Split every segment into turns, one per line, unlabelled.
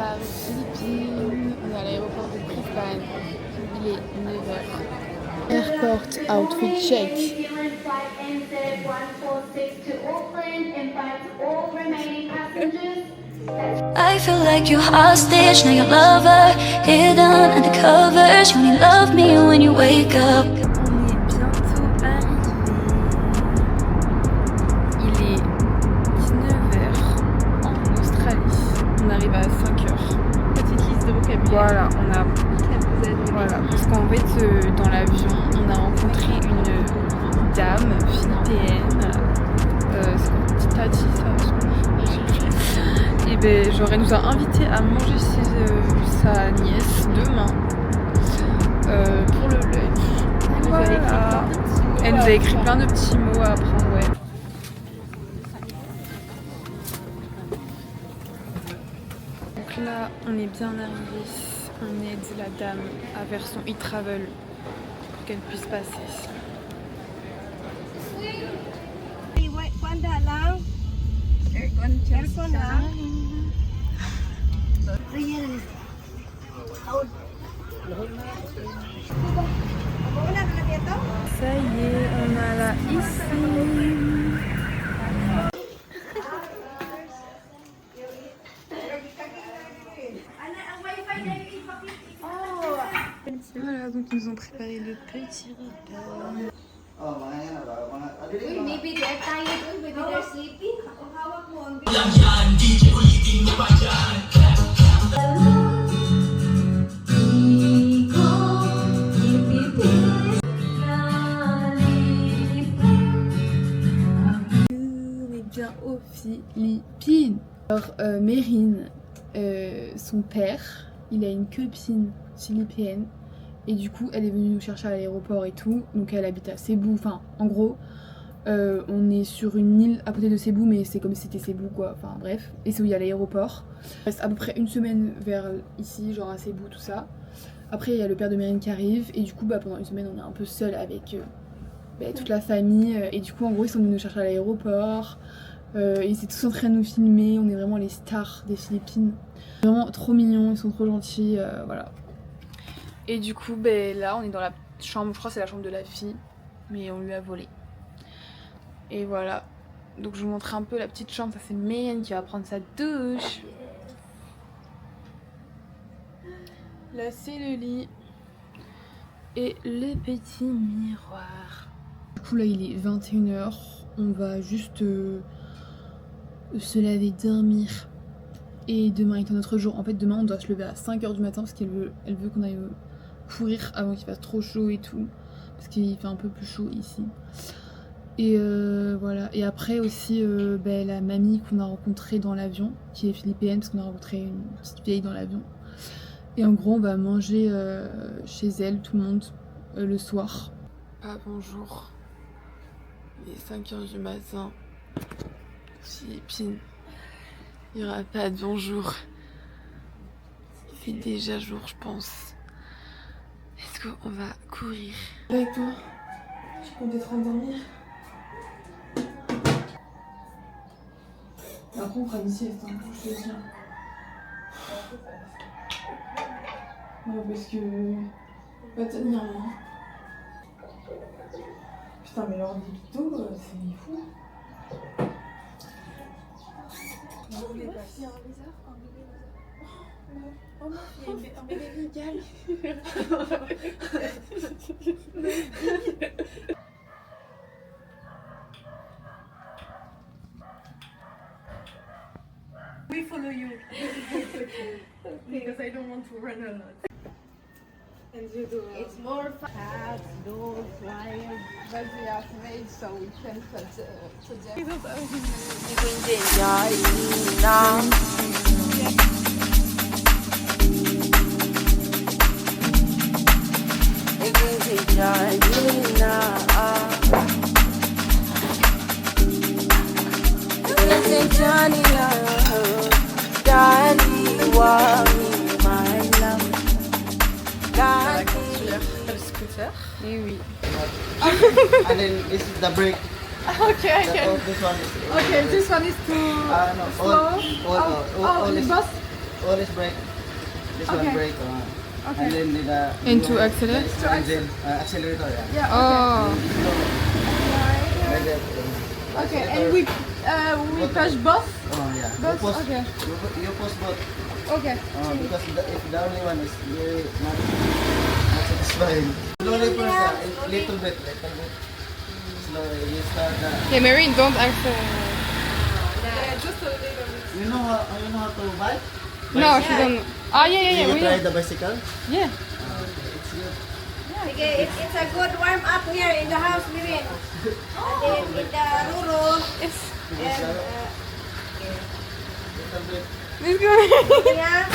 départ Philippines. On est à l'aéroport de Brisbane. Il est 9h. Airport outfit check.
I feel like you're hostage, now your lover hidden under covers. You only love me when you wake up.
Voilà, voilà, parce qu'en fait, dans l'avion, on a rencontré une dame philippine, c'est quoi, Tati, ça, et ben, genre, elle nous a invités à manger chez sa nièce demain pour le lunch. Voilà. Elle nous a écrit plein de petits mots à apprendre, ouais. Donc là, on est bien arrivé. On aide la dame à vers son e-travel pour qu'elle puisse passer. Ça y est, on a la ici. Voilà, donc ils nous ont préparé le petit repas.
Maybe they're tired, maybe they're sleepy.
On est bien aux Philippines. Alors, Mérine, son père, il a une copine philippine. Et du coup, elle est venue nous chercher à l'aéroport et tout. Donc elle habite à Cebu. Enfin, en gros, on est sur une île à côté de Cebu, mais c'est comme si c'était Cebu quoi. Enfin bref. Et c'est où il y a l'aéroport. Il reste à peu près une semaine vers ici, genre à Cebu, tout ça. Après, il y a le père de Mérine qui arrive. Et du coup, pendant une semaine, on est un peu seul avec toute la famille. Et du coup, en gros, ils sont venus nous chercher à l'aéroport. Ils étaient tous en train de nous filmer. On est vraiment les stars des Philippines. Vraiment trop mignons, ils sont trop gentils. Voilà. Et du coup, là, on est dans la chambre, je crois que c'est la chambre de la fille, mais on lui a volé. Et voilà. Donc je vous montre un peu la petite chambre, ça c'est Mérine qui va prendre sa douche. Là c'est le lit. Et le petit miroir. Du coup là il est 21h, on va juste se laver, dormir. Et demain est un autre jour. En fait demain on doit se lever à 5h du matin parce qu'elle veut qu'on aille courir avant qu'il fasse trop chaud et tout. Parce qu'il fait un peu plus chaud ici. Et voilà. Et après aussi la mamie qu'on a rencontrée dans l'avion, qui est philippine parce qu'on a rencontré une petite vieille dans l'avion. Et en gros on va manger chez elle, tout le monde, le soir. Ah bonjour. Il est 5h du matin. Philippines. Il n'y aura pas de bonjour. Il fait déjà jour je pense. Est-ce qu'on va courir avec toi? Je compte être endormir. Après on fera une sieste, hein, je te tiens. Non parce que... pas tenir moi. Putain mais leur dicto, c'est fou. Vous voulez pas faire un lézard? Oh non, il y a un bébé légal.
We follow you because I don't want to run a lot. And you do.
It's more fun. Cats, dogs, lions, but we are made so we can put
Le scooter. Et oui.
And then this is the brake.
Okay,
Oh, this one is.
Okay, this one is too
No,
slow.
all
The
is-
bus.
always brake. This
Okay.
one brake.
Okay.
And then
And to accelerate?
Engine, accelerator, yeah.
Yeah.
Oh.
Like that.
Okay.
Accelerator.
And we push both.
Oh yeah.
Both.
You push.
Okay.
You push both.
Okay.
Because if the only one is really not satisfying. Slowly first, little bit. Slowly. You start.
Yeah, Marine, don't accelerate.
You know how to bike?
No, she don't. Ah, yeah,
You
we
try
know.
the bicycle?
Yeah.
It's good.
Okay, it's a good warm up here in the house, Mirin. In the rural.
Yes.
And,
Little bit.
Let's go.
yeah.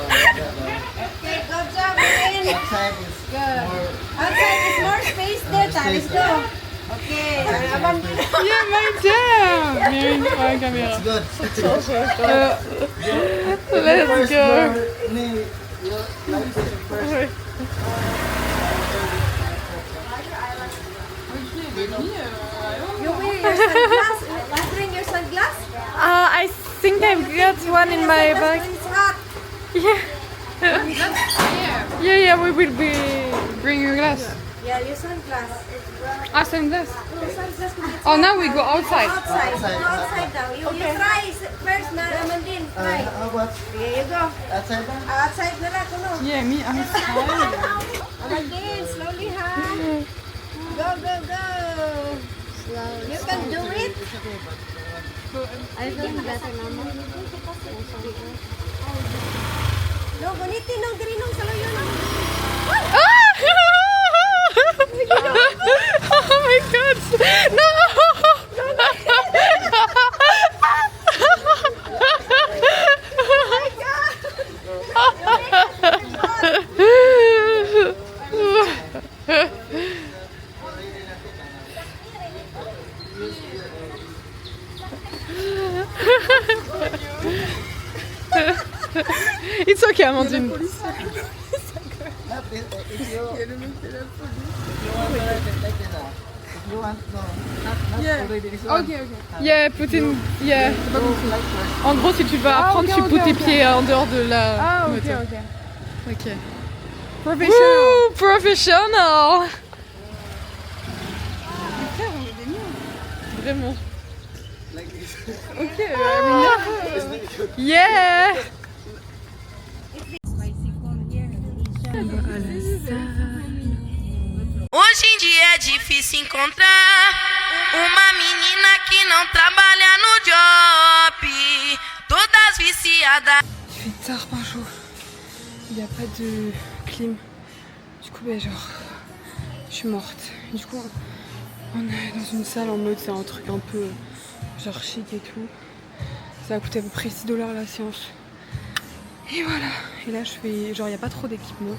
Okay, good job, Mirin.
Outside is more.
Outside is more space there. Let's go. Okay.
Yeah, my damn. Marine, prends la caméra.
It's good.
Let's
First
go.
door, you like this first.
Ouais.
You wear your sunglass? You bring your sunglass?
I think I've got one in my bag.
When it's hot.
Yeah, we will be bring your glass.
Yeah, your sunglass.
Ah, sunglass.
Your sunglass when it's
Oh, now we go outside.
outside. Go outside now. You try first na Amandine. Try.
How about
Here you go.
outside?
Outside na lang, kuno.
Yeah, me outside.
Amandine, slowly ha. Go, go, go. You can do it. No, gunitin nung grinong saloyo na.
Oh my god! No! It's okay, Amandine.
Not this. If you want no, not already this one.
Okay.
Yeah, put in. Yeah.
Like first.
En gros, si tu veux apprendre,
ok,
tu
ok,
poses tes
ok.
pieds en dehors de la
Ah, ok,
moto.
ok.
Ok.
Professional.
Woo, professional. Vraiment.
Like this.
Ok, yeah.
Hoje em dia é difícil encontrar uma menina que não trabalha no job, todas viciadas.
Il fait tard par jour. Il n'y a pas de clim. Du coup, ben genre, je suis morte. Du coup, on est dans une salle en mode c'est un truc un peu genre chic et tout. Ça a coûté à peu près 6 $ la séance. Et voilà. Et là, je fais genre, il n'y a pas trop d'équipement.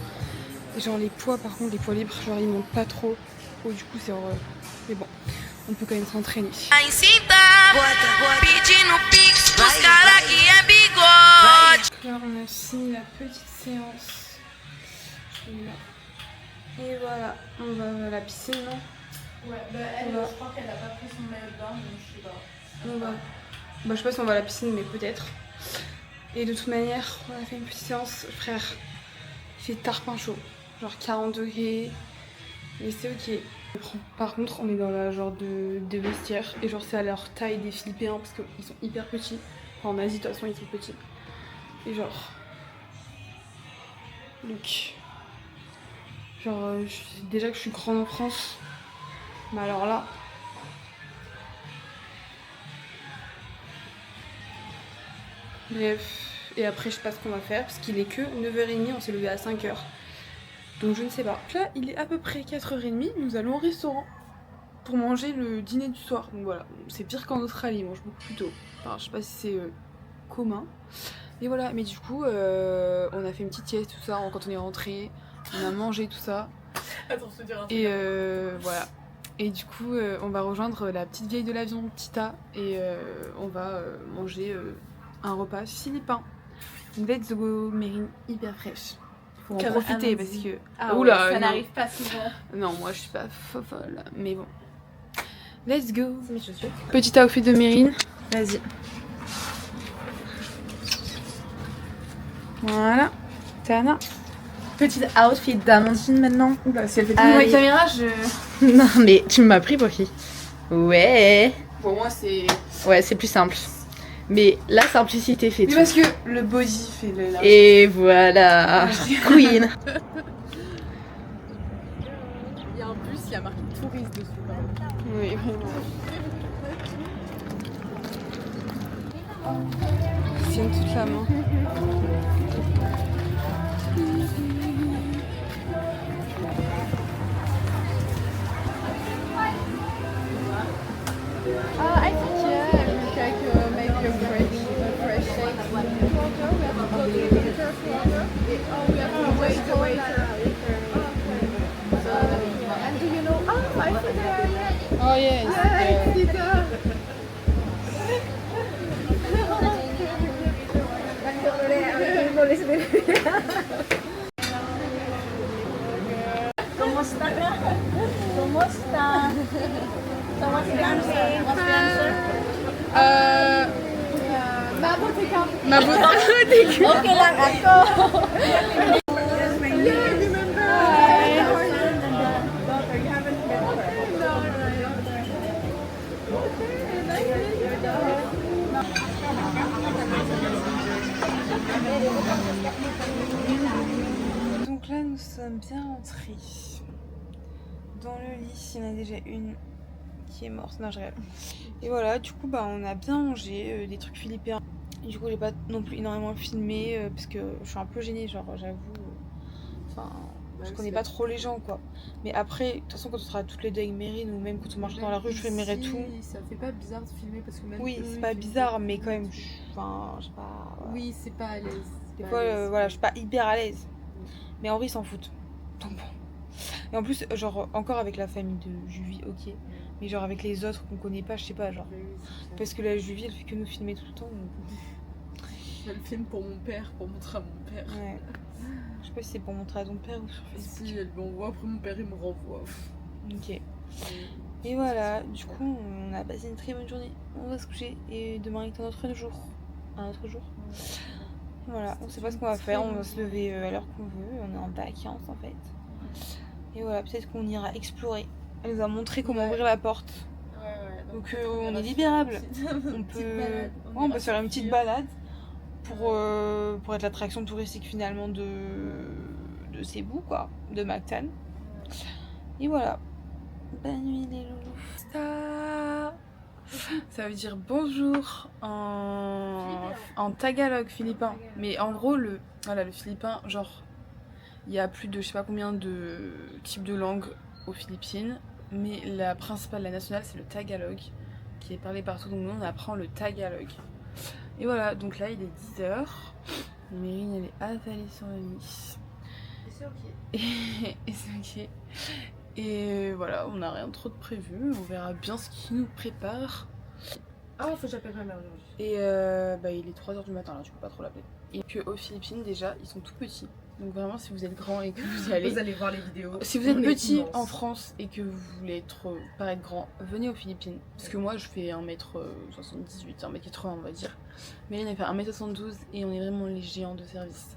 Et genre, les poids, par contre, les poids libres, genre, ils montent pas trop. Oh, du coup, c'est horrible. Mais bon, on peut quand même s'entraîner.
Em cinta, pedindo pix dos cara que é bigode.
Là, on a fini la petite séance. Et voilà, on va à la piscine, non?
Ouais, bah elle, je crois qu'elle a pas pris son maillot de bain, donc je sais pas.
On va. Bah, je sais pas si on va à la piscine, mais peut-être. Et de toute manière, on a fait une petite séance, frère. Il fait tarpin chaud, genre 40 degrés, mais c'est ok. Par contre, on est dans la genre de vestiaire, et genre c'est à leur taille des Philippins parce qu'ils sont hyper petits. Enfin, en Asie, de toute façon, ils sont petits. Et genre. Donc. Genre, déjà que je suis grande en France, mais alors là. Bref, et après je sais pas ce qu'on va faire parce qu'il est que 9h30, on s'est levé à 5h. Donc je ne sais pas. Là il est à peu près 4h30, nous allons au restaurant pour manger le dîner du soir. Donc voilà, c'est pire qu'en Australie, ils mangent beaucoup plus tôt. Enfin je sais pas si c'est commun. Et voilà, mais du coup on a fait une petite sieste, tout ça, quand on est rentré, on a mangé tout ça.
Attends, je te dirai un truc.
Et voilà. Et du coup, on va rejoindre la petite vieille de l'avion, Tita, et on va manger un repas philippin. Donc let's go, Mérine, hyper fraîche. Faut en
Comme
profiter
Amandine.
parce que...
Ah
Oula,
ouais, ça
non.
n'arrive pas souvent.
Non, moi je suis pas folle, mais bon. Let's go.
C'est mes chaussures.
Petit outfit de Mérine. Vas-y. Voilà. Tana.
Petit outfit d'Amandine maintenant. Oula, si elle fait tout
Avec
la
caméra, je...
Non, mais tu m'as pris pour qui? Ouais.
Pour moi, c'est...
Ouais, c'est plus simple. Mais la simplicité fait
Mais
tout.
parce que le body fait le...
Et voilà. Queen.
Il y a un bus, il y a marqué touriste dessus.
Oui, vraiment.
Tiens toute la main. I think yeah, we like maybe a fresh shake. Water, we have to go to the waiter water. Oh, we have to wait the waiter. And do you know? Oh, I see there. Yeah. Oh yes. Yeah, I see there. Mabuti.
Okay lang ako.
Donc là, nous sommes bien entrés. Dans le lit, il y en a déjà une qui est morte. Non, je rêve. Et voilà, du coup, bah, on a bien mangé des trucs philippins. Et du coup, j'ai pas non plus énormément filmé parce que je suis un peu gênée, genre, j'avoue. Enfin, je connais pas trop les gens, quoi. Mais après, de toute façon, quand on sera toutes les deux avec Mérine ou même quand on marche dans la rue, je filmerai tout.
Ça fait pas bizarre de filmer parce que même
Oui,
eux,
c'est
ils
pas
filment
bizarre, mais quand même, enfin, je sais pas. Voilà.
Oui, c'est pas à l'aise.
Des fois, voilà, je suis pas hyper à l'aise. Mais en vrai, ils s'en foutent. Donc bon. Et en plus, genre, encore avec la famille de Juvie, ok. Mais genre, avec les autres qu'on connaît pas, je sais pas, genre. Parce que la Juvie, elle fait que nous filmer tout le temps. Donc...
Je le filme pour mon père, pour montrer à mon père.
Ouais. Je sais pas si c'est pour montrer à ton père ou sur
Et
Facebook.
si elle m'envoie, après mon père il me renvoie.
Ok. Et voilà, du coup, on a passé une très bonne journée. On va se coucher et demain est un autre jour. Un autre jour. Voilà, on sait pas ce qu'on va faire, on va se lever à l'heure qu'on veut, on est en vacances en fait. Et voilà, peut-être qu'on ira explorer. Elle nous a montré comment ouvrir la porte.
Ouais.
Donc on est libérable. On peut, on peut faire une petite balade pour être l'attraction touristique finalement de Cebu, quoi, de Mactan. Et voilà. Bonne nuit les loulous. Ça veut dire bonjour en tagalog philippin. Mais en gros, le philippin, genre, il y a plus de je sais pas combien de types de langues aux Philippines. Mais la principale, la nationale, c'est le tagalog, qui est parlé partout. Donc nous, on apprend le tagalog. Et voilà, donc là, il est 10h. Mérine, elle est avalée sur le lit.
Et c'est ok.
Et c'est ok. Et voilà, on n'a rien trop de prévu, on verra bien ce qui nous prépare.
Ah, faut que j'appelle ma mère aujourd'hui.
Et il est 3h du matin là, tu peux pas trop l'appeler. Et que aux Philippines déjà, ils sont tout petits. Donc vraiment, si vous êtes grand et que vous y allez...
Vous allez voir les vidéos.
Si vous êtes
On est
petit
immense.
en France et que vous voulez paraître grand, venez aux Philippines. Parce que moi, je fais 1m78, 1m80 on va dire. Mérine, elle fait 1m72 et on est vraiment les géants de service.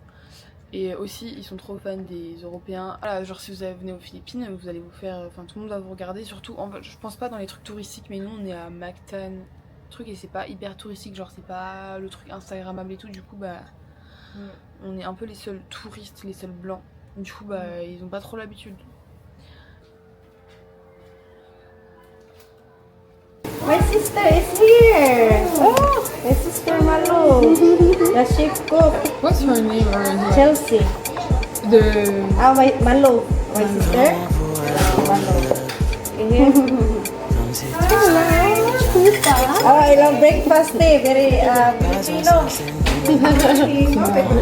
Et aussi, ils sont trop fans des Européens. Voilà, genre si vous venez aux Philippines, vous allez vous faire... Enfin, tout le monde va vous regarder. Surtout, je pense pas dans les trucs touristiques, mais nous, on est à Mactan, truc, et c'est pas hyper touristique. Genre, c'est pas le truc Instagrammable et tout. Du coup, bah... On est un peu les seuls touristes, les seuls blancs. Du coup, bah, ils ont pas trop l'habitude.
My sister is here. Oh, my sister Malu. The chef cook.
What's your name already?
Chelsea.
The...
My Malu. My sister. Malu. Oh, I love breakfast day. Very Filipino.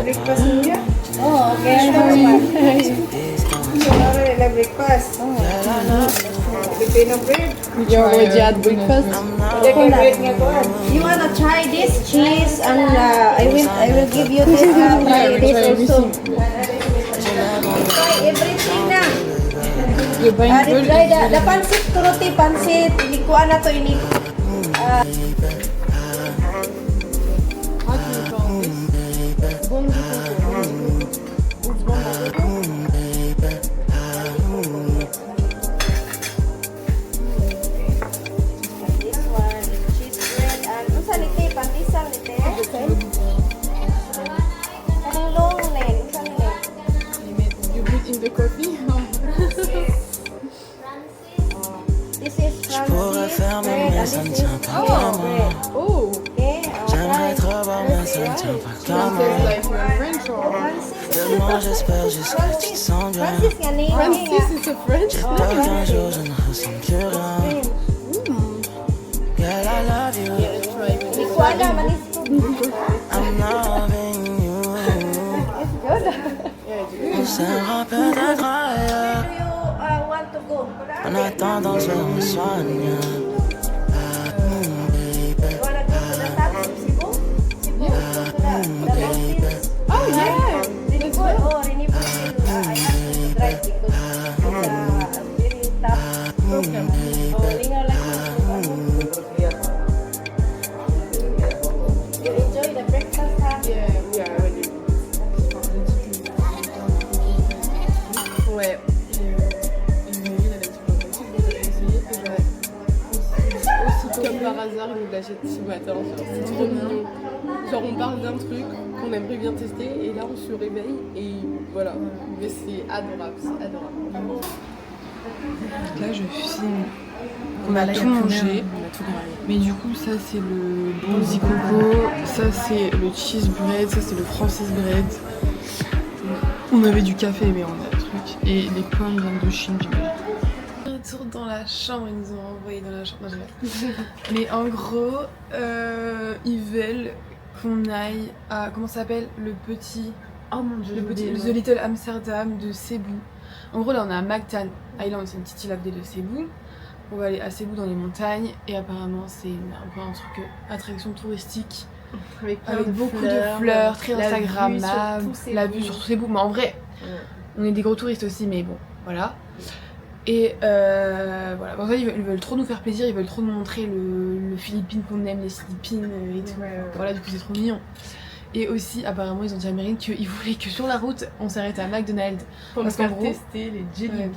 Breakfast here. Oh, okay. I love breakfast. Filipino bread.
You already had breakfast?
You wanna try this cheese and I will give you this try this also. Try everything now.
veux pas une gueule.
Try the pansit, turuti pansit. Ilikuan na to ini. This one, cheese bread. And unsa ni te? Pantisang ni te? Anong long len? Unsa ni len?
You put in the coffee.
This is Francis bread and this is French bread.
Oh,
Okay,
J'aimerais
try.
trop voir, mais ça ne tient pas qu'à moi.
tastes like French or
Tellement j'espère juste que tu te sens bien.
Francis nga name
Francis is a French.
Peur qu'un jour je ne ressens plus rien. Girl, I love you.
Ilikuan na manis ko.
I'm loving you.
It's good.
On s'aimera peut-être ailleurs.
Do you want to go?
En attendant, je me soigne.
You wanna go to the top of Cebu? Cebu, go to the mountains.
Oh yeah.
Rinibul, Rinibul Hill. I have to drive because it's a very tough. Lingaw lang yung You enjoy the breakfast, ha?
Yeah, we are ready. Ouais. Et Meryl, elle a dit pas possible, vous allez essayer. Et bah, aussi comme par hasard, il nous l'achète ce matin. C'est trop mignon. Genre, on parle d'un truc qu'on aimerait bien tester, et là, on se réveille, et voilà. Mais c'est adorable, c'est adorable. Là, je filme. On a tout mangé. Mais du coup, ça, c'est le bronzy coco. Ça, c'est le cheese bread. Ça, c'est le Francis bread. On avait du café, mais on a le truc. Et les pains viennent de Chine, j'imagine. Retour dans la chambre, ils nous ont envoyé dans la chambre. Non, je rigole. Mais en gros, ils veulent qu'on aille à. Comment ça s'appelle? Le petit.
Oh mon dieu,
The Little Amsterdam de Cebu. En gros, là, on est à Mactan Island, c'est une petite île à côté de Cebu. On va aller à Cebu dans les montagnes. Et apparemment, c'est un peu un truc attraction touristique. Avec beaucoup de fleurs, très instagrammable, la vue sur tous ces bouts. Mais en vrai, on est des gros touristes aussi, mais bon, voilà. Et voilà, bon, ça, ils veulent trop nous faire plaisir, ils veulent trop nous montrer le Philippines qu'on aime, les Philippines et tout. Voilà, du coup, c'est trop mignon. Et aussi, apparemment, ils ont dit à Meryl qu'ils voulaient que sur la route, on s'arrête à McDonald's.
Pour
Parce
nous
qu'en
faire
gros,
tester les Jelly Beans.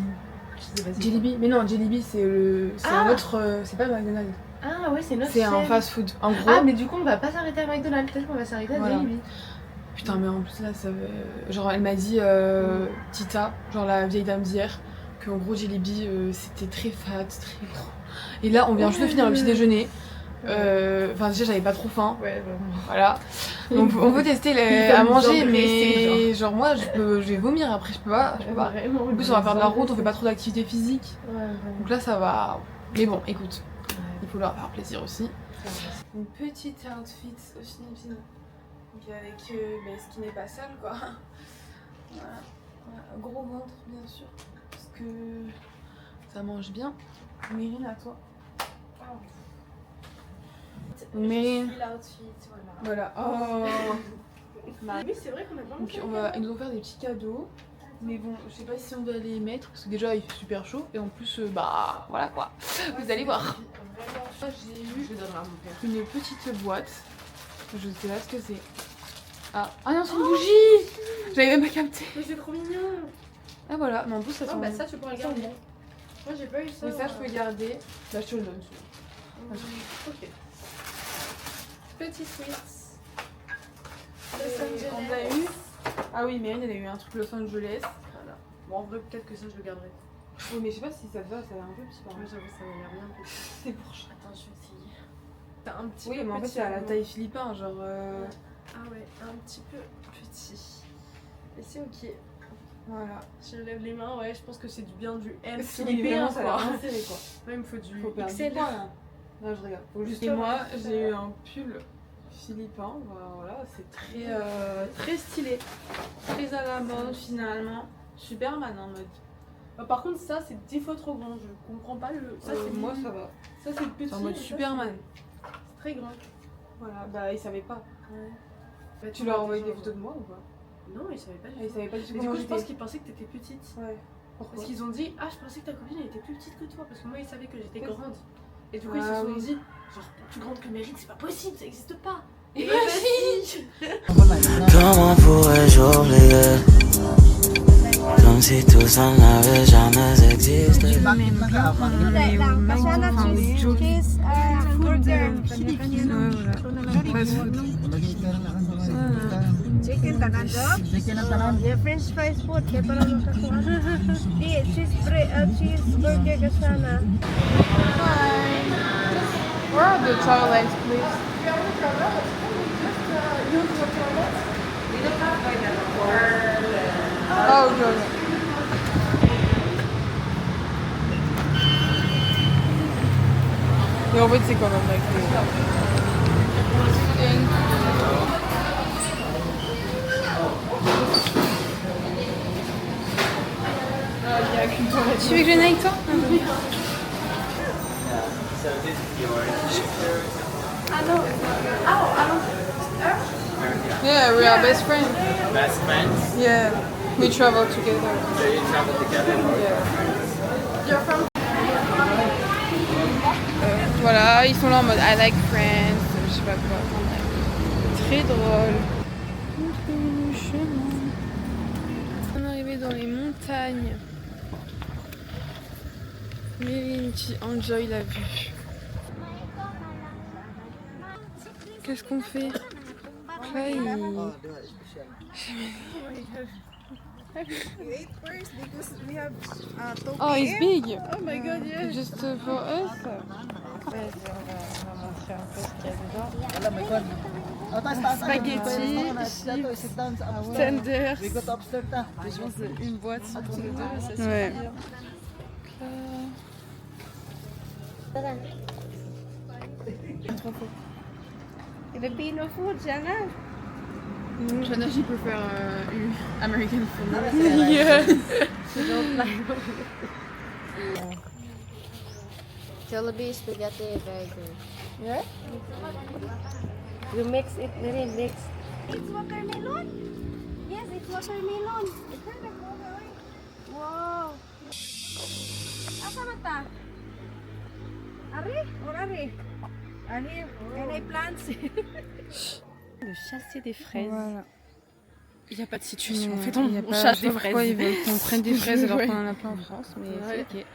Je sais pas si
Jellyby, mais non, Jellyby c'est un autre. C'est pas McDonald's.
Ah ouais, c'est notre
C'est un
chaîne.
fast food. En gros.
Ah mais du coup on va pas s'arrêter à McDonald's, peut-être qu'on va s'arrêter à
Voilà.
Jelly Bean.
Putain, mais en plus là, ça veut. Genre, elle m'a dit, Tita, genre la vieille dame d'hier, qu'en gros, Jellyby c'était très fat, très gros. Et là, on vient juste de finir le petit déjeuner. Enfin, déjà, j'avais pas trop faim.
Ouais, vraiment.
Voilà. Donc, on peut tester à manger, mais genre, moi, je vais vomir après, je peux pas.
Vraiment.
En plus, on va faire de la route, on fait pas trop d'activité physique.
Ouais, vraiment.
Donc là, ça va. Mais bon, écoute, il faut leur faire plaisir aussi. Une petite outfit au Philippines. Donc avec ce qui n'est pas sale, quoi. Voilà. Voilà. Gros ventre, bien sûr, parce que ça mange bien. Mérine, à toi. Mérine. Voilà. Oh.
Oui, c'est vrai qu'on a vraiment.
Donc ils nous ont offert des petits cadeaux. Mais bon, je sais pas si on va les mettre parce que déjà il fait super chaud et en plus bah voilà quoi. Vous allez voir. Vraiment, j'ai eu une petite boîte. Je sais pas ce que c'est. Ah non, c'est une bougie. J'avais même pas capté.
Mais c'est trop mignon.
Ah voilà, mais en plus ça sent
Oh bah
bon.
ça tu pourras le garder. Moi j'ai pas eu ça.
Mais ça je peux garder. Là je te le donne.
Ok. Petit sweets.
On a eu. Ah oui, Mérine elle a eu un truc Los Angeles.
Voilà. Bon en vrai peut-être que ça je le garderai.
Oui, mais je sais pas si ça te va, ça a l'air un peu petit par
Moi
contre.
j'avoue ça m'a l'air bien petit.
C'est pour ça.
Attends je vais essayer. T'as un petit
Oui,
peu
mais en fait
petit,
c'est à la
vraiment.
taille philippin, genre.
Ah ouais, un petit peu petit. Et c'est ok.
Voilà.
Si je lève les mains, ouais, je pense que c'est du bien du M
Si
philippin
vraiment, ça a l'air
quoi.
bien serré, quoi.
Moi il me faut du
Faut perdre du
XL.
poids, là. Là je regarde. Faut juste
Et
et
moi,
moi j'ai eu un pull philippin, voilà, c'est très stylé, très à la mode finalement, Superman en mode.
Par contre ça c'est 10 fois trop grand, je comprends pas le. Ça c'est
moi ça va.
Ça c'est le petit.
C'est en mode
et ça,
Superman.
c'est très grand.
Voilà, bah ils savaient pas.
Ouais. Bah,
Tu leur as envoyé des photos de moi ou pas?
Non, ils savaient pas du
Ils
tout.
savaient pas du tout
Et du
comment
coup je pense
j'étais.
qu'ils pensaient que t'étais petite.
Ouais.
Parce qu'ils ont dit, ah, je pensais que ta copine elle était plus petite que toi. Parce que moi, ils savaient que j'étais grande. Et du coup, ils se sont dit, genre, plus grande que Mérite, c'est pas possible, ça existe pas. Et vas-y.
Comment pourrais-je oublier? Comme si tout ça n'avait jamais existé.
Cheese, burger, chicken tanan do. Yeah, French fries food. Kaya parang nakakuha. Cheeseburger ka sana.
Where are the toilets, please? Oh, okay. Mais en fait, c'est quand même avec Tu veux que je vienne avec toi? Yeah, we are best friends.
Best friends?
Yeah, we travel together.
So you travel together?
Yeah. Voilà, ils sont là en mode I like friends, je sais pas quoi. Très drôle. Le chemin. On est arrivé dans les montagnes. Méline qui enjoy la vue. Qu'est-ce qu'on fait? Là, il... Oh, it's big! Oh my god, yeah! Just for us? Spaghetti, chips, tenders. Je pense une boîte pour les deux, ça suffit. Ouais.
Filipino food, siya nga.
Shana, she prefer American food.
Yeah. She don't like Jollibee spaghetti, very good. Yeah? You mix it, very mix. It's watermelon? Yes, it's watermelon. It's perfect. Wow. Asa mata? Ari? Or Ari? Ari, can I plant?
Le chasser des fraises.
Voilà.
Il n'y a pas de situation. En fait,
Il y a
on
pas-
chasse des
pourquoi
fraises.
ils veulent qu'on prenne des fraises alors
Ouais.
qu'on en a plein en France, mais
Ouais.
c'est ok.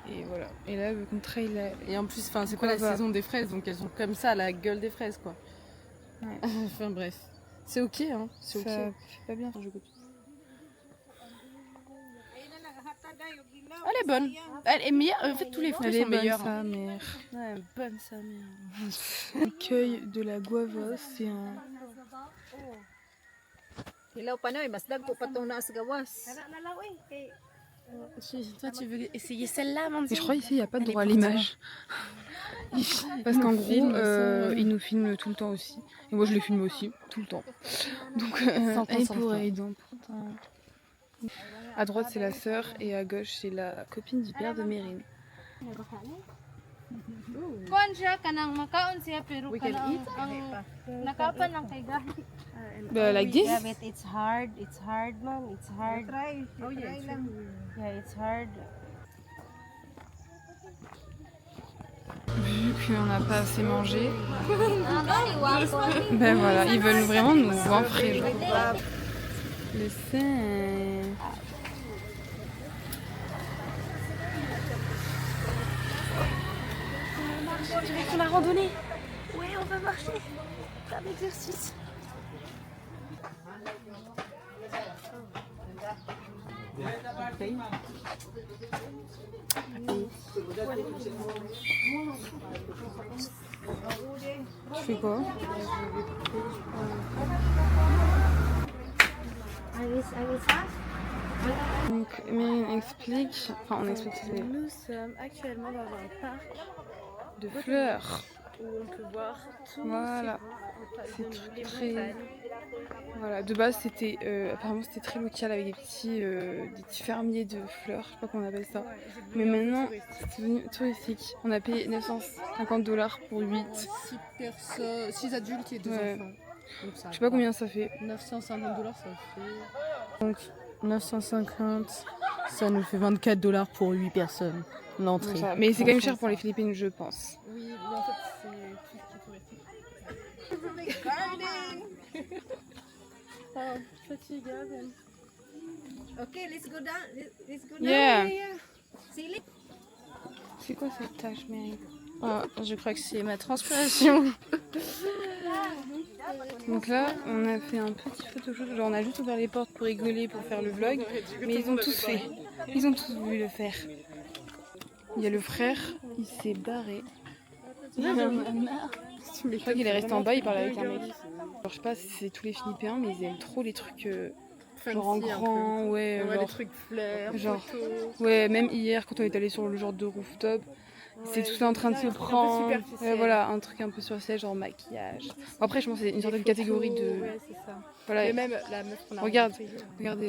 Et voilà. Et là, le contraire, il a...
Et en plus, c'est pas la
Guava.
saison des fraises, donc elles sont comme ça, à la gueule des fraises, quoi.
Ouais.
Enfin bref. C'est ok, hein. C'est ok.
Ça fait pas bien. Je goûte.
Elle est bonne. Elle est meilleure. En fait, tous les fruits
Elle est
sont
bonne,
meilleurs.
sa mère.
Ouais, bonne sa mère.
Le cueil de la guava, c'est un...
Hilaw pa na, mas dagko pa tong naas gawas.
Toi, tu veux essayer celle-là, Mandy?
Mais je crois ici, il n'y a pas de
Elle est
droit à
pour
l'image. Parce qu'en
nous
gros,
filment, ça.
ils nous filment tout le temps aussi. Et moi, je les filme aussi, tout le temps. Donc, œil pour œil, dent pour dent. À droite, c'est la sœur, et à gauche, c'est la copine du père de Mérine.
Kuan siya kanang makaon siya pero
We can
kanang
eat
ang nakapan lang kay gahi.
Like this?
Yeah, but it's hard, man. It's hard. Try. Oh yeah, yeah, it's hard.
Vu qu'on n'a pas assez mangé, ben voilà, ils veulent vraiment nous enfrer. Le sein.
On a randonné. Ouais, on va marcher. Faire l'exercice.
Tu fais quoi? Donc, Mérine explique, enfin on explique c'est
Nous sommes actuellement dans un parc
de fleurs.
où on peut voir tout
Voilà. C'est
les
très...
montagnes.
Voilà, de base c'était apparemment c'était très local avec des petits fermiers de fleurs, je sais pas comment on appelle ça. Mais maintenant c'est devenu touristique. On a payé $950 pour 8.
6 adultes et 2
Ouais.
enfants. Donc ça
Je sais pas combien ça fait.
$950 ça fait.
Donc
950, ça nous fait 24 $ pour 8 personnes. L'entrée.
Mais c'est quand même cher pour les Philippines, je pense.
Oui, mais en fait, c'est tout ce qui est touristique.
Okay, let's go down. Let's go down.
Yeah.
See,
C'est quoi cette tâche, Mary?
Je crois que c'est ma transpiration.
Donc là, on a fait un petit photoshoot. Genre, on a juste ouvert les portes pour rigoler, pour faire le vlog. Mais ils ont tous fait. Ils ont tous voulu le faire. Il y a le frère, il s'est barré. Je crois qu'il est resté en bas, il parlait avec un mec. Alors, je sais pas si c'est tous les Philippins, mais ils aiment trop les trucs genre en grand, ouais, genre,
les trucs flair,
genre,
photos.
ouais, même hier quand on est allé sur le genre de rooftop, c'est tout ça en train de se prendre. Ouais, voilà, un truc un peu sur scène, genre maquillage. Bon, après, je pense que c'est une certaine catégorie de.
Ouais, c'est ça.
Voilà.
Et même la meuf qu'on a
Regardez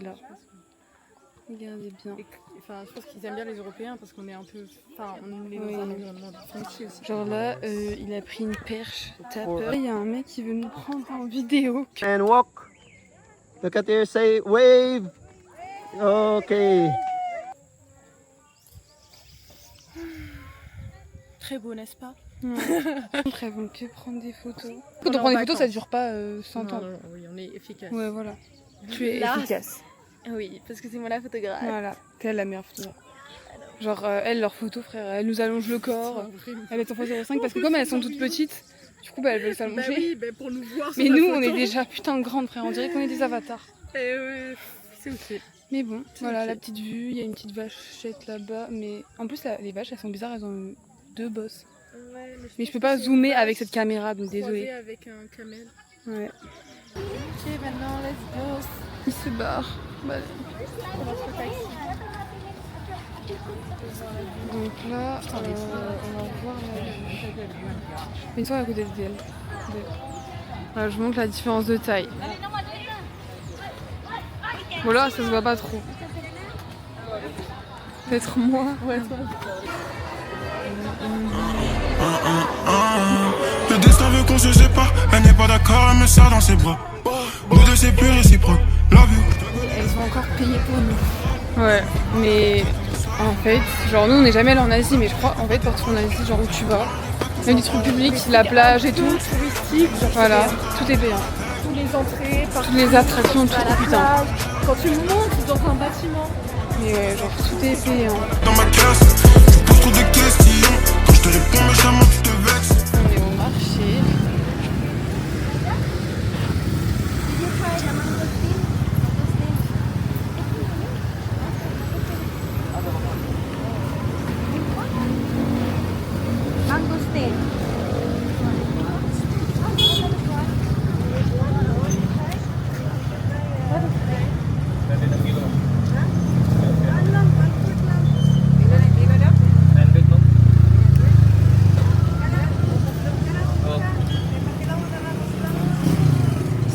là. Regardez bien.
Enfin, je pense qu'ils aiment bien les Européens parce qu'on est un peu. Enfin, on est dans un environnement fancy aussi.
Genre là, il a pris une perche tapeur. Il y a un mec qui veut nous prendre en vidéo.
And walk. Look at here, say wave. Okay.
Très beau, n'est-ce pas?
Après, on peut prendre des photos. Quand on prend des photos, ça dure pas 100 ans.
Non, oui, on est efficace.
Ouais, voilà. Tu es efficace.
Oui, parce que c'est moi la photographe.
Voilà, t'es la meilleure photographe. Genre, elles, leurs photos, frère, elles nous allongent le corps. Elles est en x05 parce que comme elles sont toutes petites, du coup, bah, elles veulent s'allonger.
Bah oui, bah pour nous voir.
Mais nous, on est déjà putain grandes, frère. On dirait qu'on est des avatars.
Et ouais, c'est ok.
Mais bon, voilà, la petite vue. Il y a une petite vachette là-bas. Mais en plus, les vaches, elles sont bizarres. Elles ont 2 bosses.
Ouais,
mais je peux pas zoomer avec cette caméra, donc désolé.
Avec un camel.
Ouais.
Ok, maintenant, let's go.
Il se barre. Bah, donc là, on va voir la vue. Une fois à côté d'elle. Voilà, je vous montre la différence de taille. Bon là, ça se voit pas trop. Peut-être moi. Ouais, toi.
Le destin veut qu'on se sépare. Elle n'est pas d'accord, elle me serre dans ses bras. Nous deux c'est plus réciproque. Love you.
Elles ont encore payé pour nous. Ouais, mais en fait, genre nous on n'est jamais allé en Asie, mais je crois en fait partout en Asie, genre où tu vas, même des trucs publics, la plage et tout,
touristique,
voilà, tout est payant.
Tous les entrées,
toutes les attractions, tout putain.
Quand tu montes dans un bâtiment.
Mais ouais, genre tout est payant.
Dans ma caisse, tu poses trop de questions. Quand je te réponds méchamment, tu te vexes.
On est au marché.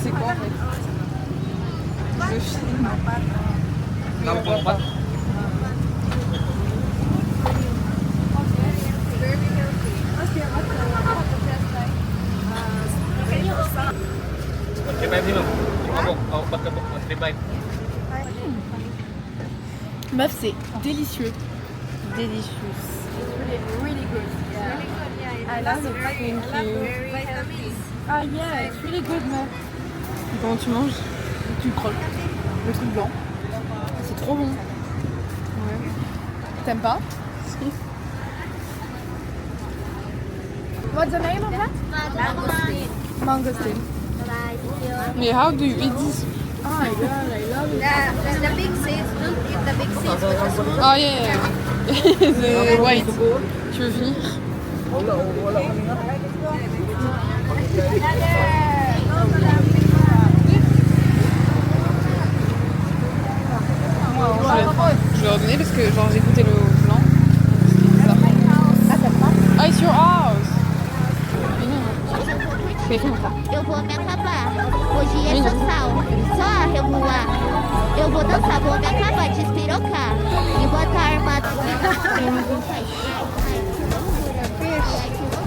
C'est quoi en fait? Le film.
Non, bon, pas.
Meuf, c'est délicieux.
Délicieux.
Really good. Yeah. I love it. Thank you. Ah yeah, it's really good, meuf.
Comment tu manges?
Tu croques. Le truc blanc. C'est trop bon.
Ouais.
T'aimes pas?
Si.
What's the name of that? Mangosteen.
Mais how do you eat this?
Oh my god, I love it.
The big seeds, don't eat the big seeds, but the small.
Ah yeah. The white. Tu veux finir? Je vais leur donner parce que genre j'ai goûté le blanc. Ah, it's your house.
Eu vou me acabar. Hoje é total, só revoar. Eu vou dançar, vou me acabar, despirocar. E botar armado.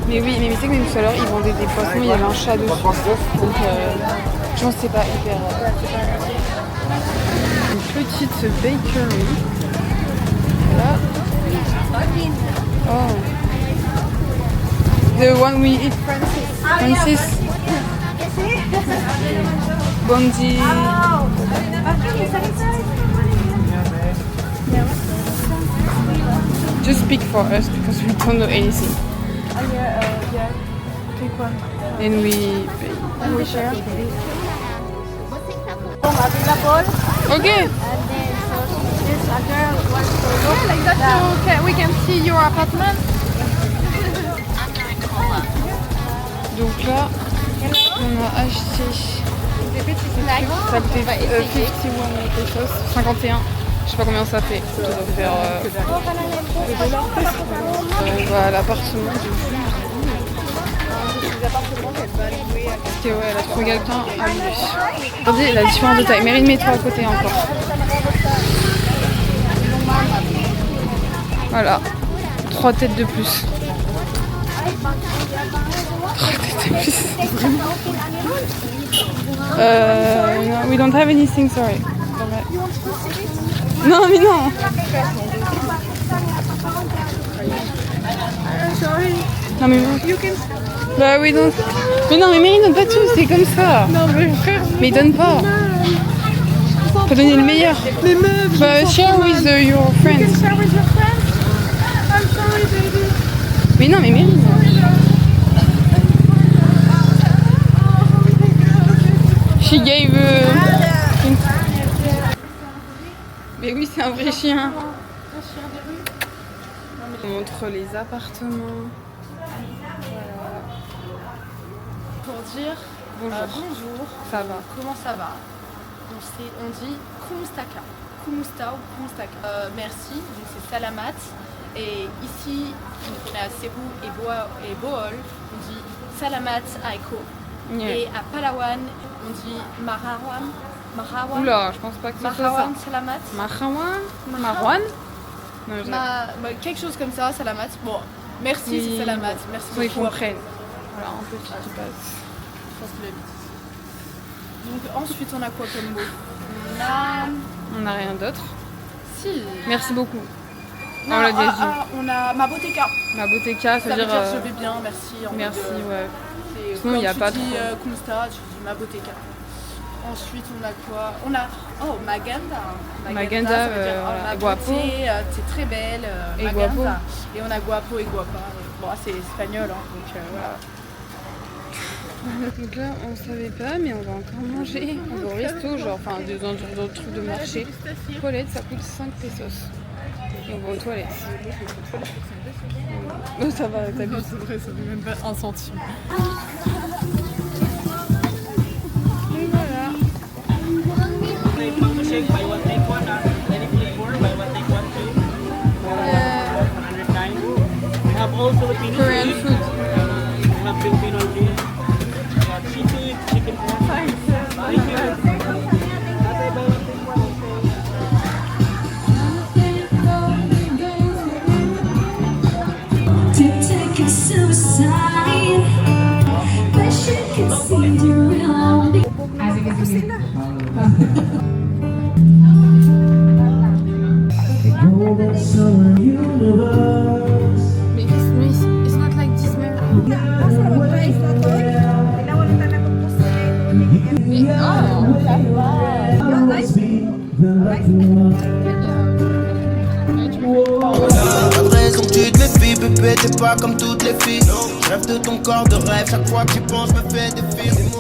Mais oui, mais tu sais que même tout à l'heure ils vendaient des poissons, il y avait un chat dessus. Donc je pense que c'est pas hyper. une petite bakery. Là. Oh. The one we eat, Francis. Bondi. Just speak for us because we don't know anything.
Yeah. Take one.
And we pay.
And we share.
Available.
Okay.
And then so this a girl wants to look
Like that, we can see your apartment.
Donc là, on a acheté
Des petits snacks.
ça coûtait 51 pesos, 51. Je sais pas combien ça fait. Ça doit faire. On va à l'appartement du juge. Parce que ouais, elle a trouvé quelqu'un à louer. Regardez la différence de taille. Mérine, mets-toi à côté encore. Voilà. 3 têtes de plus. 3 têtes de plus. Vraiment. No, we don't have anything, sorry. Non, mais non. Non, mais bah oui, donc. Mais non, mais Mary donne pas tout, c'est comme ça. Non, mais frère. Mais il donne pas. Faut donner le meilleur.
Les meufs.
Bah, share with your friends.
Share with your friends. I'm sorry, baby.
Mais non, mais Mary. She gave. Mais oui, c'est un vrai chien. On montre les appartements.
Pour dire bonjour.
Ça va.
Comment ça va? On dit Kumustaka. Kumusta ou Kumustaka. Merci, donc c'est Salamat. Et ici, on est à Cebu et Bohol, on dit Salamat Aiko.
Yeah.
Et à Palawan, on dit Marawan.
Oula, je pense pas que c'est ça.
Marawan Salamat.
Marwan. Non,
quelque chose comme ça, Salamat. Bon, merci,
oui.
c'est Salamat. Merci beaucoup.
Ils comprennent. Voilà, un peu ce qui passe.
Je pense qu'il habite ici. Donc ensuite, on a quoi comme mot?
On n'a rien d'autre.
Si.
Merci beaucoup.
Non,
on l'a déjà dit.
On a Maboteka.
Maboteka, ça veut dire
je vais bien, merci.
Merci, ouais.
C'est
Sinon, il n'y a pas trop.
Kumsta, tu dis Maboteka. Ensuite, on a quoi? On a Maganda.
Maganda,
ça veut dire,
voilà.
Guapo. T'es très belle.
Et
Maganda.
Guapo.
Et on a Guapo et Guapa. Bon, c'est espagnol, hein, donc voilà.
Donc là, on savait pas, mais on va encore manger. On va au resto, genre, enfin, dans d'autres trucs de marché. Toilette, ça coûte 5 pesos. Et on va aux toilettes. Oh, ça va, t'as vu?
C'est vrai, ça fait même pas 1 centime.
Et voilà. Korean food. It's not like this, man.
Pas de raison que tu te méfies, bébé, t'es pas comme toutes les filles. Je rêve de ton corps de rêve, chaque fois que tu penses me fais des films.